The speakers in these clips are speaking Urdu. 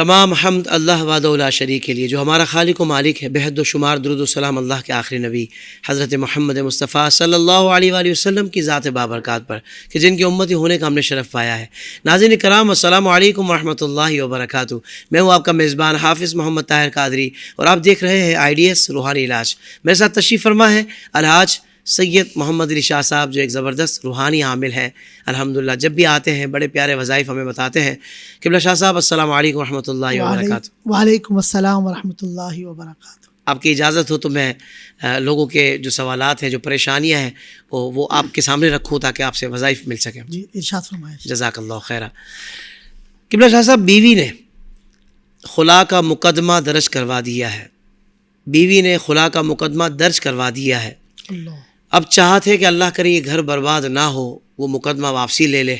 تمام حمد اللہ وحدہ لا شریک کے لیے جو ہمارا خالق و مالک ہے، بے حد و شمار درود و سلام اللہ کے آخری نبی حضرت محمد مصطفیٰ صلی اللہ علیہ وآلہ وسلم کی ذات بابرکات پر کہ جن کی امتی ہونے کا ہم نے شرف پایا ہے۔ ناظرین کرام، السلام علیکم ورحمۃ اللہ وبرکاتہ۔ میں ہوں آپ کا میزبان حافظ محمد طاہر قادری اور آپ دیکھ رہے ہیں IDS روحانی علاج۔ میرے ساتھ تشریف فرما ہے الحاج سید محمد علی شاہ صاحب، جو ایک زبردست روحانی عامل ہیں۔ الحمدللہ جب بھی آتے ہیں بڑے پیارے وظائف ہمیں بتاتے ہیں۔ قبلہ شاہ صاحب السلام علیکم ورحمۃ اللہ وبرکاتہ۔ وعلیکم السلام ورحمۃ اللہ وبرکاتہ۔ آپ کی اجازت ہو تو میں لوگوں کے جو سوالات ہیں، جو پریشانیاں ہیں، وہ آپ کے سامنے رکھوں تاکہ آپ سے وظائف مل سکیں۔ جی ارشاد فرمائیں۔ جزاک اللہ خیرہ۔ قبلہ شاہ صاحب، بیوی نے خلا کا مقدمہ درج کروا دیا ہے، بیوی نے خلا کا مقدمہ درج کروا دیا ہے، اللہ، اب چاہت ہے کہ اللہ کرے یہ گھر برباد نہ ہو، وہ مقدمہ واپسی لے لے،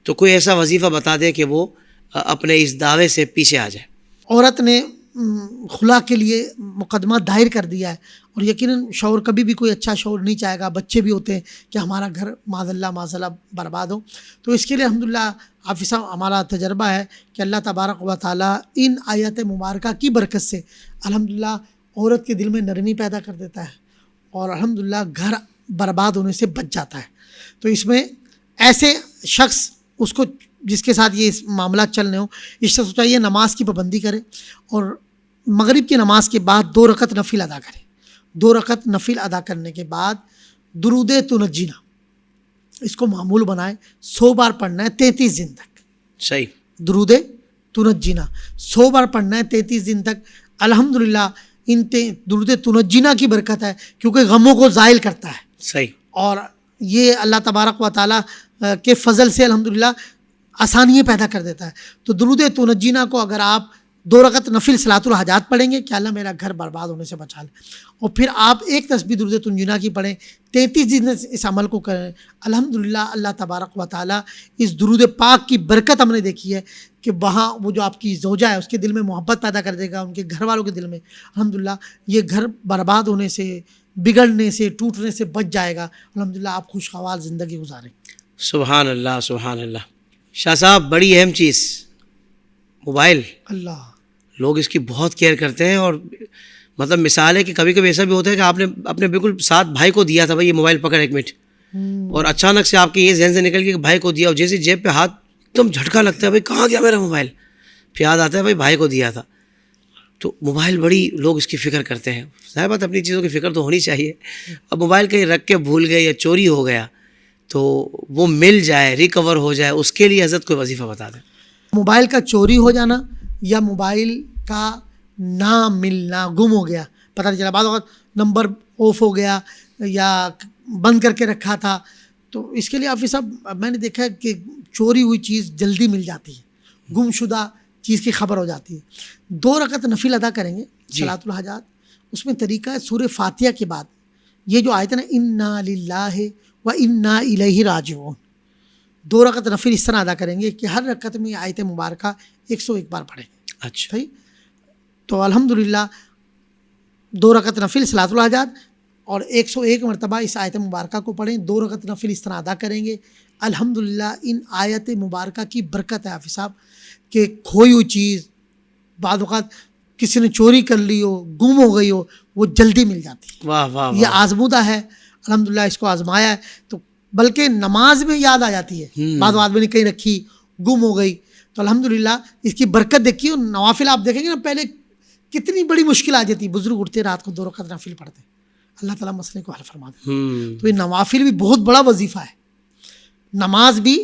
تو کوئی ایسا وظیفہ بتا دے کہ وہ اپنے اس دعوے سے پیچھے آ جائے۔ عورت نے خلا کے لیے مقدمہ دائر کر دیا ہے، اور یقیناً شوہر کبھی بھی کوئی اچھا شوہر نہیں چاہے گا، بچے بھی ہوتے ہیں کہ ہمارا گھر معاذ اللہ برباد ہو۔ تو اس کے لیے الحمدللہ حافظ صاحب ہمارا تجربہ ہے کہ اللہ تبارک و تعالیٰ ان آیات مبارکہ کی برکت سے الحمدللہ عورت کے دل میں نرمی پیدا کر دیتا ہے، اور الحمدللہ گھر برباد ہونے سے بچ جاتا ہے۔ تو اس میں ایسے شخص اس کو جس کے ساتھ یہ معاملات چل رہے ہوں، اس شخص کو چاہیے نماز کی پابندی کرے، اور مغرب کی نماز کے بعد 2 رکعت نفل ادا کرے۔ 2 رکعت نفل ادا کرنے کے بعد درود تنجینا اس کو معمول بنائے، 100 بار پڑھنا ہے 33 دن تک۔ صحیح۔ درود تنجینا 100 بار پڑھنا ہے 33 دن تک۔ الحمدللہ ان درود تنجینا کی برکت ہے، کیونکہ غموں کو زائل کرتا ہے۔ صحیح۔ اور یہ اللہ تبارک و تعالیٰ کے فضل سے الحمدللہ آسانیاں پیدا کر دیتا ہے۔ تو درود تنجینا کو اگر آپ 2 رکعت نفل صلاۃ الحاجات پڑھیں گے کہ اللہ میرا گھر برباد ہونے سے بچا لے، اور پھر آپ ایک تسبیح درود تنجینا کی پڑھیں، 33 دن اس عمل کو کریں، الحمدللہ اللہ تبارک و تعالیٰ اس درود پاک کی برکت ہم نے دیکھی ہے کہ وہاں وہ جو آپ کی زوجہ ہے اس کے دل میں محبت پیدا کر دے گا، ان کے گھر والوں کے دل میں الحمدللہ یہ گھر برباد ہونے سے، بگڑنے سے، ٹوٹنے سے بچ جائے گا۔ الحمدللہ آپ خوشگوار زندگی گزاریں۔ سبحان اللہ، سبحان اللہ۔ شاہ صاحب، بڑی اہم چیز موبائل، اللہ، لوگ اس کی بہت کیئر کرتے ہیں، اور مطلب مثال ہے کہ کبھی کبھی ایسا بھی ہوتا ہے کہ آپ نے اپنے بالکل ساتھ بھائی کو دیا تھا، بھائی یہ موبائل پکڑ 1 منٹ، اور اچانک سے آپ کے یہ ذہن سے نکل گیا کہ بھائی کو دیا، اور جیسے جیب پہ ہاتھ ایک دم جھٹکا لگتا ہے، بھائی کہاں گیا میرا موبائل، پھر یاد آتا ہے بھائی بھائی کو دیا تھا۔ تو موبائل بڑی لوگ اس کی فکر کرتے ہیں، ظاہر بات اپنی چیزوں کی فکر تو ہونی چاہیے۔ اب موبائل کہیں رکھ کے بھول گئے یا چوری ہو گیا تو وہ مل جائے، ریکور ہو جائے، اس کے لیے حضرت کوئی وظیفہ بتا دیں۔ موبائل کا چوری ہو جانا یا موبائل کا نہ ملنا، گم ہو گیا، پتہ نہیں چلا، بعض اوقات نمبر آف ہو گیا یا بند کر کے رکھا تھا، تو اس کے لیے حافظ صاحب میں نے دیکھا ہے کہ چوری ہوئی چیز جلدی مل جاتی ہے، گم شدہ چیز کی خبر ہو جاتی ہے۔ 2 رکعت نفل ادا کریں گے صلاۃ الحاجات، اس میں طریقہ ہے سورہ فاتحہ کے بعد یہ جو آیت ہے نا، انا للہ و انا الیہ راجعون، 2 رکعت نفل اس طرح ادا کریں گے کہ ہر رکعت میں آیت مبارکہ 101 بار پڑھیں گے۔ اچھا، تو الحمدللہ 2 رکعت نفل صلاۃ الحاجات اور 101 مرتبہ اس آیت مبارکہ کو پڑھیں، 2 رکعت نفل اس طرح ادا کریں گے۔ الحمدللہ ان آیت مبارکہ کی برکت ہے حافظ صاحب کہ کھوئی ہوئی چیز، بعض اوقات کسی نے چوری کر لی ہو، گم ہو گئی ہو، وہ جلدی مل جاتی ہے۔ واہ واہ، یہ آزمودہ ہے، الحمدللہ اس کو آزمایا ہے، تو بلکہ نماز میں یاد آ جاتی ہے، بعض آدمی نے کہیں رکھی، گم ہو گئی، تو الحمدللہ اس کی برکت دیکھیے۔ اور نوافل آپ دیکھیں گے نا، پہلے کتنی بڑی مشکل آ جاتی، بزرگ اٹھتے رات کو 2 رکعت نفل پڑھتے، اللہ تعالیٰ مسئلے کو حل فرما دے۔ تو یہ نوافل بھی بہت بڑا وظیفہ ہے، نماز بھی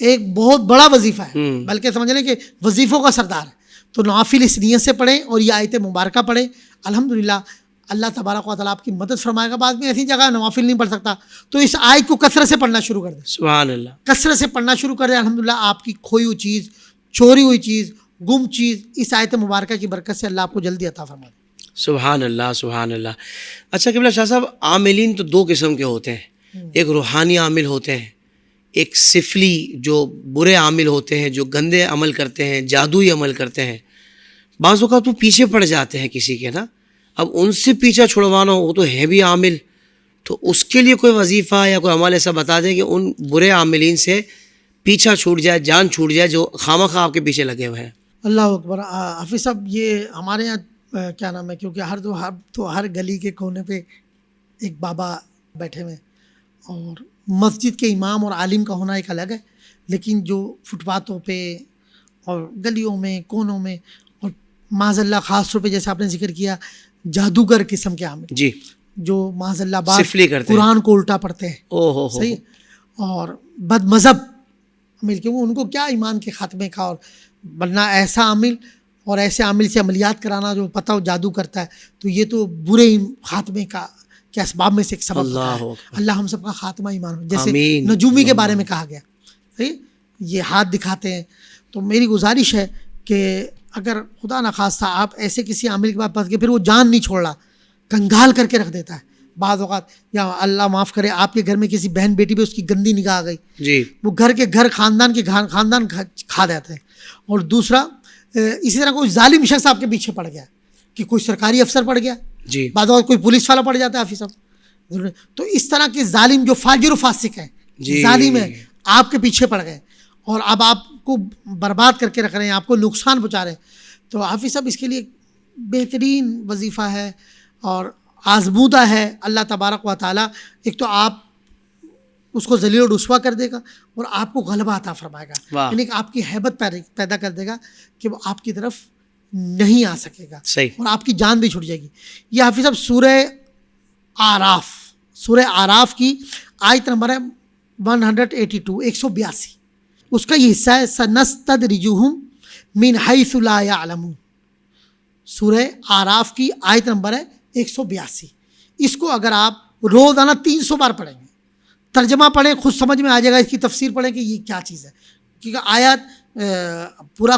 ایک بہت بڑا وظیفہ ہے، بلکہ سمجھ لیں کہ وظیفوں کا سردار ہے۔ تو نوافل اس نیت سے پڑھیں اور یہ آیت مبارکہ پڑھیں، الحمدللہ اللہ تبارک و تعالیٰ آپ کی مدد فرمائے گا۔ بعد میں ایسی جگہ نوافل نہیں پڑھ سکتا تو اس آیت کو کثرت سے پڑھنا شروع کر دیں، سبحان اللہ، کثرت سے پڑھنا شروع کر دیں، الحمدللہ آپ کی کھوئی ہوئی چیز، چوری ہوئی چیز، گم چیز اس آیت مبارکہ کی برکت سے اللہ آپ کو جلدی عطا فرما دے۔ سبحان اللہ، سبحان اللہ۔ اچھا قبلہ شاہ صاحب، عاملین تو 2 قسم کے ہوتے ہیں، ایک روحانی عامل ہوتے ہیں، ایک سفلی جو برے عامل ہوتے ہیں، جو گندے عمل کرتے ہیں، جادوئی عمل کرتے ہیں۔ بعض اوقات وہ پیچھے پڑ جاتے ہیں کسی کے نا، اب ان سے پیچھا چھڑوانا، وہ تو ہے بھی عامل، تو اس کے لیے کوئی وظیفہ یا کوئی عمل ایسا بتا دیں کہ ان برے عاملین سے پیچھا چھوٹ جائے، جان چھوٹ جائے جو خواہ مخواہ آپ کے پیچھے لگے ہوئے ہیں۔ اللہ اکبر. حافظ صاحب یہ ہمارے یہاں کیا نام ہے، کیونکہ ہر گلی کے کونے پہ ایک بابا بیٹھے ہوئے ہیں، اور مسجد کے امام اور عالم کا ہونا ایک الگ ہے، لیکن جو فٹ پاتھوں پہ اور گلیوں میں کونوں میں، اور معاذ اللہ خاص طور پہ جیسے آپ نے ذکر کیا جادوگر قسم کے عامل جی جو معاذ اللہ بعض سفلی کرتے ہیں، قرآن کو الٹا پڑھتے ہیں، او ہو صحیح ہے، اور بد مذہب عامل، کیونکہ ان کو کیا ایمان کے خاتمے کا، اور ورنہ ایسا عامل اور ایسے عامل سے عملیات کرانا جو پتہ ہو جادو کرتا ہے، تو یہ تو برے خاتمے کا کے اسباب میں سے ایک سبب ہوتا ہے. اللہ ہم سب کا خاتمہ ایمان، جیسے آمین. نجومی کے بارے میں کہا گیا، صحیح، یہ ہاتھ دکھاتے ہیں. تو میری گزارش ہے کہ اگر خدا نخواستہ آپ ایسے کسی عامل کے پاس کہ پھر وہ جان نہیں چھوڑ رہا، کنگال کر کے رکھ دیتا ہے بعض اوقات، یا اللہ معاف کرے آپ کے گھر میں کسی بہن بیٹی پہ اس کی گندی نگاہ آ گئی، جی وہ گھر کے گھر خاندان کھا جاتے ہیں. اور دوسرا اسی طرح کوئی ظالم شخص آپ کے پیچھے پڑ گیا کہ کوئی سرکاری افسر پڑ گیا، جی بعض اوقات کوئی پولیس والا پڑ جاتا ہے حافظ صاحب. تو اس طرح کے ظالم جو فاجر و فاسق ہیں، جی ظالم ہیں، آپ کے پیچھے پڑ گئے اور اب آپ کو برباد کر کے رکھ رہے ہیں، آپ کو نقصان پہنچا رہے ہیں، تو حافظ صاحب اس کے لیے بہترین وظیفہ ہے اور آزمودہ ہے. اللہ تبارک و تعالیٰ ایک تو آپ اس کو ذلیل و رسوا کر دے گا اور آپ کو غلبہ عطا فرمائے گا، یعنی کہ آپ کی ہیبت پیدا کر دے گا کہ وہ آپ کی طرف نہیں آ سکے گا، صحیح. اور آپ کی جان بھی چھٹ جائے گی. یہ حافظ صاحب سورہ آراف کی آیت نمبر ہے 182 182، اس کا یہ حصہ ہے سنستدرجہم من حیث لا یعلمون. سورہ آراف کی آیت نمبر ہے 182. اس کو اگر آپ روزانہ 300 بار پڑھیں گے، ترجمہ پڑھیں، خود سمجھ میں آ جائے گا، اس کی تفسیر پڑھیں کہ یہ کیا چیز ہے، کیونکہ آیات پورا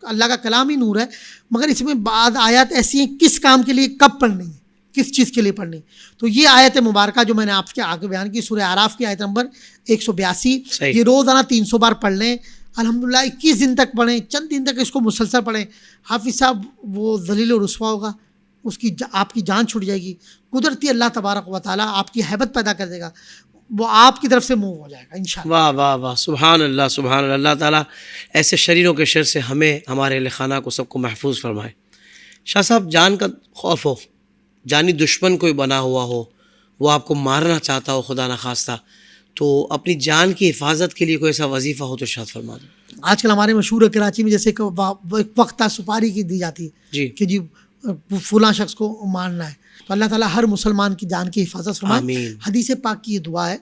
اللہ کا کلام ہی نور ہے، مگر اس میں بعض آیات ایسی ہیں کس کام کے لیے کب پڑھنی ہے، کس چیز کے لیے پڑھنی. تو یہ آیت مبارکہ جو میں نے آپ کے آگے بیان کی سورہ آراف کی آیت نمبر 182، یہ روزانہ 300 بار پڑھ لیں، الحمدللہ 21 دن تک پڑھیں، چند دن تک اس کو مسلسل پڑھیں. حافظ صاحب وہ ذلیل و رسوا ہوگا، اس کی آپ کی جان چھوٹ جائے گی، قدرتی اللہ تبارک و تعالیٰ آپ کی ہیبت پیدا کر دے گا، وہ آپ کی طرف سے موو ہو جائے گا انشاءاللہ. واہ واہ واہ، سبحان اللہ سبحان اللہ. اللہ تعالیٰ ایسے شریروں کے شر سے ہمیں، ہمارے اہل خانہ کو، سب کو محفوظ فرمائے. شاہ صاحب جان کا خوف ہو، جانی دشمن کوئی بنا ہوا ہو، وہ آپ کو مارنا چاہتا ہو خدا نخواستہ، تو اپنی جان کی حفاظت کے لیے کوئی ایسا وظیفہ ہو تو ارشاد فرما دیں. آج کل ہمارے مشہور ہے کراچی میں جیسے ایک وقتہ سپاری کی دی جاتی ہے جی کہ جی فلاں شخص کو مارنا ہے، تو اللہ تعالیٰ ہر مسلمان کی جان کی حفاظت فرمائے. آمین. حدیث پاک کی یہ دعا ہے،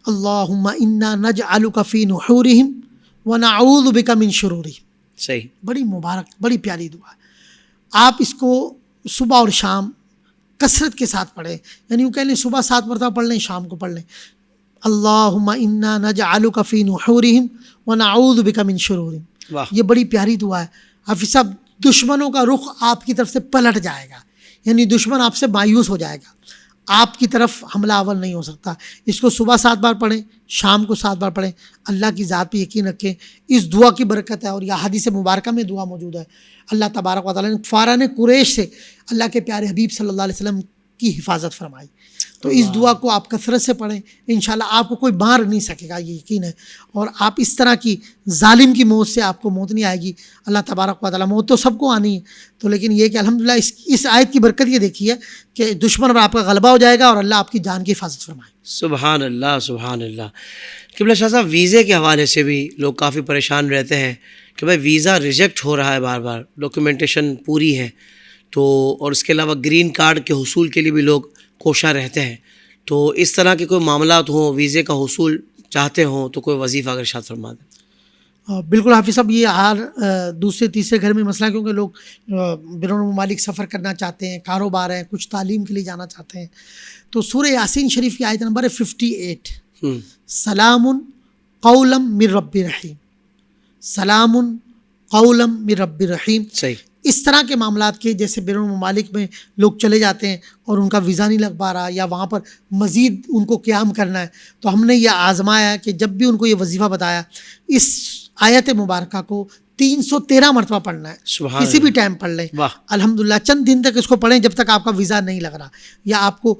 اللہم انا نجعلک فی نحورہم ونعوذ بک من شرورہم. صحیح. بڑی مبارک، بڑی پیاری دعا ہے. آپ اس کو صبح اور شام کثرت کے ساتھ پڑھیں، یعنی وہ کہہ لیں صبح 7 مرتبہ پڑھ لیں، شام کو پڑھ لیں. اللہم انا نجعلک فی نحورہم ونعوذ بک من شرورہم. واہ. یہ بڑی پیاری دعا ہے. حافظ صاحب دشمنوں کا رخ آپ کی طرف سے پلٹ جائے گا، یعنی دشمن آپ سے مایوس ہو جائے گا، آپ کی طرف حملہ آور نہیں ہو سکتا. اس کو صبح 7 بار پڑھیں، شام کو 7 بار پڑھیں. اللہ کی ذات پہ یقین رکھیں، اس دعا کی برکت ہے. اور یہ حدیث مبارکہ میں دعا موجود ہے، اللہ تبارک و تعالیٰ نے کفاران قریش سے اللہ کے پیارے حبیب صلی اللہ علیہ وسلم کی حفاظت فرمائی. تو اس دعا کو آپ کثرت سے پڑھیں، انشاءاللہ آپ کو کوئی مار نہیں سکے گا، یہ یقین ہے. اور آپ اس طرح کی ظالم کی موت سے آپ کو موت نہیں آئے گی. اللہ تبارک و تعالیٰ، موت تو سب کو آنی ہے، تو لیکن یہ کہ الحمدللہ اس آیت کی برکت یہ دیکھی ہے کہ دشمن پر آپ کا غلبہ ہو جائے گا اور اللہ آپ کی جان کی حفاظت فرمائے. سبحان اللہ سبحان اللہ. قبلہ شاہ صاحب ویزے کے حوالے سے بھی لوگ کافی پریشان رہتے ہیں کہ بھائی ویزا ریجیکٹ ہو رہا ہے بار بار، ڈاکیومنٹیشن پوری ہے تو، اور اس کے علاوہ گرین کارڈ کے حصول کے لیے بھی لوگ کوشاں رہتے ہیں. تو اس طرح کے کوئی معاملات ہوں، ویزے کا حصول چاہتے ہوں تو کوئی وظیفہ اگر ارشاد فرما دیں. بالکل حافظ صاحب، یہ ہر دوسرے تیسرے گھر میں مسئلہ ہے، کیونکہ لوگ بیرون ممالک سفر کرنا چاہتے ہیں، کاروبار ہیں، کچھ تعلیم کے لیے جانا چاہتے ہیں. تو سورہ یاسین شریف کی آیت نمبر ہے 58، سلام قولا من رب رحیم، سلام قولا من رب رحیم. صحیح. اس طرح کے معاملات کے جیسے بیرون ممالک میں لوگ چلے جاتے ہیں اور ان کا ویزا نہیں لگ پا رہا یا وہاں پر مزید ان کو قیام کرنا ہے، تو ہم نے یہ آزمایا ہے کہ جب بھی ان کو یہ وظیفہ بتایا، اس آیت مبارکہ کو 313 مرتبہ پڑھنا ہے. سبحان کسی بھی ٹائم پڑھ لیں. واہ. الحمدللہ چند دن تک اس کو پڑھیں جب تک آپ کا ویزا نہیں لگ رہا یا آپ کو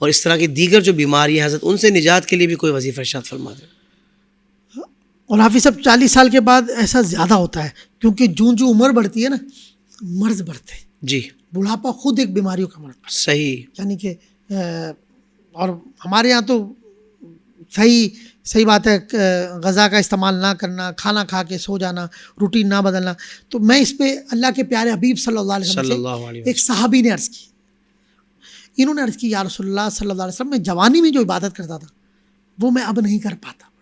اور اس طرح کی دیگر جو بیماریاں حضرت ان سے نجات کے لیے بھی کوئی وظیفہ ارشاد فرما دیں. اور حافظ صاحب 40 سال کے بعد ایسا زیادہ ہوتا ہے، کیونکہ جو عمر بڑھتی ہے نا مرض بڑھتے ہیں. جی بڑھاپا خود ایک بیماریوں کا مرض، صحیح. یعنی کہ اور ہمارے یہاں تو صحیح بات ہے، غذا کا استعمال نہ کرنا، کھانا کھا کے سو جانا، روٹین نہ بدلنا. تو میں اس پہ اللہ کے پیارے حبیب صلی اللہ علیہ وسلم سے ایک صحابی نے عرض کی، انہوں نے عرض کی یا رسول اللہ صلی اللہ علیہ وسلم، میں جوانی میں جو عبادت کرتا تھا وہ میں اب نہیں کر پاتا.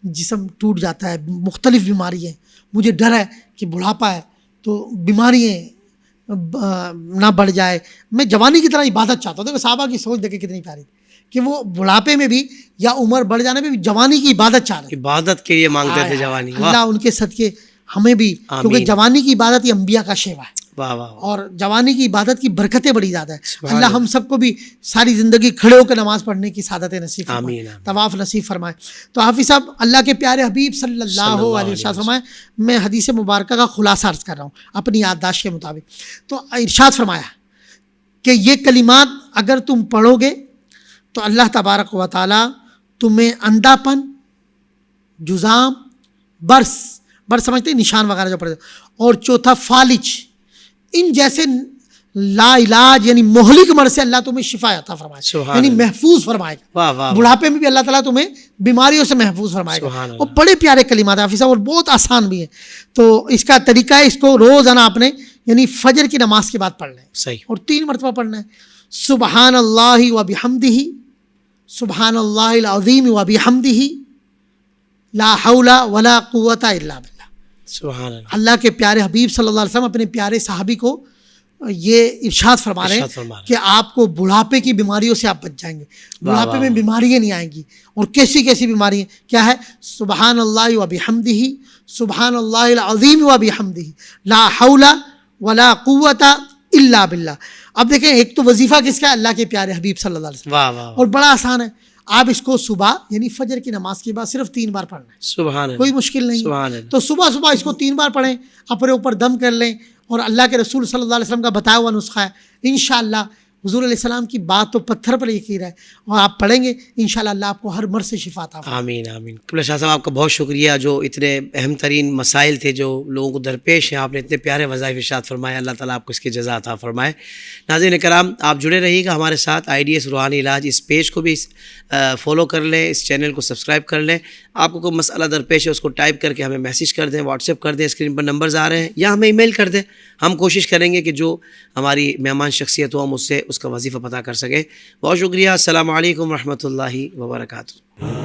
جسم ٹوٹ جاتا ہے، مختلف بیماری ہیں، مجھے ڈر ہے کہ بڑھاپا ہے تو بیماریاں نہ بڑھ جائے. میں جوانی کی طرح عبادت چاہتا ہوں. دیکھو صحابہ کی سوچ دیکھیں کتنی پیاری کہ وہ بڑھاپے میں بھی یا عمر بڑھ جانے میں بھی جوانی کی عبادت چاہ رہے ہیں. عبادت کے لیے مانگتے تھے جوانی. اللہ ان کے صدقے ہمیں بھی، کیونکہ جوانی کی عبادت یہ انبیاء کا شیوا ہے. اور جوانی کی عبادت کی برکتیں بڑی زیادہ ہیں. اللہ ہم سب کو بھی ساری زندگی کھڑے ہو کے نماز پڑھنے کی سعادت نصیب فرمائے، طواف نصیب فرمائے. تو حافظ صاحب اللہ کے پیارے حبیب صلی اللہ علیہ وسلم فرمائے، میں حدیث مبارکہ کا خلاصہ عرض کر رہا ہوں اپنی یادداشت کے مطابق. تو ارشاد فرمایا کہ یہ کلمات اگر تم پڑھو گے تو اللہ تبارک و تعالیٰ تمہیں اندھا پن، جزام، برس سمجھتے ہیں نشان وغیرہ جو پڑھتے، اور چوتھا فالج، ان جیسے لا علاج یعنی مہلک مرض سے اللہ تمہیں شفا عطا فرمائے، یعنی محفوظ فرمائے گا. بڑھاپے میں بھی اللہ تعالیٰ تمہیں بیماریوں سے محفوظ فرمائے گا. اور بڑے پیارے کلمات ہیں حافظ صاحب، اور بہت آسان بھی ہیں. تو اس کا طریقہ ہے، اس کو روزانہ آپ نے یعنی فجر کی نماز کے بعد پڑھنا ہے. صحیح. اور 3 مرتبہ پڑھنا ہے. سبحان اللہ و بحمدہ، سبحان اللہ العظیم و بحمدہ، لا حول ولا قوت الا باللہ. سبحان اللہ. اللہ کے پیارے حبیب صلی اللہ علیہ وسلم اپنے پیارے صحابی کو یہ ارشاد فرما رہے ہیں کہ آپ کو بڑھاپے کی بیماریوں سے آپ بچ جائیں گے. بڑھاپے میں بیماریاں نہیں آئیں گی. اور کیسی بیماریاں کیا ہے؟ سبحان اللہ و بحمدہ، سبحان اللہ العظیم و بحمدہ، لا حول ولا قوت الا باللہ. اب دیکھیں ایک تو وظیفہ کس کا ہے؟ اللہ کے پیارے حبیب صلی اللہ علیہ وسلم. اور بڑا آسان ہے. آپ اس کو صبح یعنی فجر کی نماز کے بعد صرف 3 بار پڑھنا ہے. سبحان اللہ. کوئی مشکل نہیں. تو صبح اس کو 3 بار پڑھیں، اپنے اوپر دم کر لیں. اور اللہ کے رسول صلی اللہ علیہ وسلم کا بتایا ہوا نسخہ ہے. انشاءاللہ حضور علیہ السلام کی بات تو پتھر پر یقین ہے، اور آپ پڑھیں گے انشاءاللہ اللہ آپ کو ہر مرض سے شفا عطا فرمائے. آمین آمین. قبلہ شاہ صاحب آپ کا بہت شکریہ، جو اتنے اہم ترین مسائل تھے جو لوگوں کو درپیش ہیں، آپ نے اتنے پیارے وظائف ارشاد فرمائے. اللہ تعالیٰ آپ کو اس کی جزا عطا فرمائے. ناظرین کرام، آپ جڑے رہیے گا ہمارے ساتھ. IDS روحانی علاج اس پیج کو بھی فالو کر لیں، اس چینل کو سبسکرائب کر لیں. آپ کو کوئی مسئلہ درپیش ہے اس کو ٹائپ کر کے ہمیں میسیج کر دیں، واٹس ایپ کر دیں، اسکرین پر نمبرز آ رہے ہیں، یا ہمیں ای میل کر دیں. ہم کوشش کریں گے کہ جو ہماری مہمان شخصیت ہو ہم اس سے اس کا وظیفہ پتہ کر سکیں. بہت شکریہ. السلام علیکم ورحمۃ اللہ وبرکاتہ.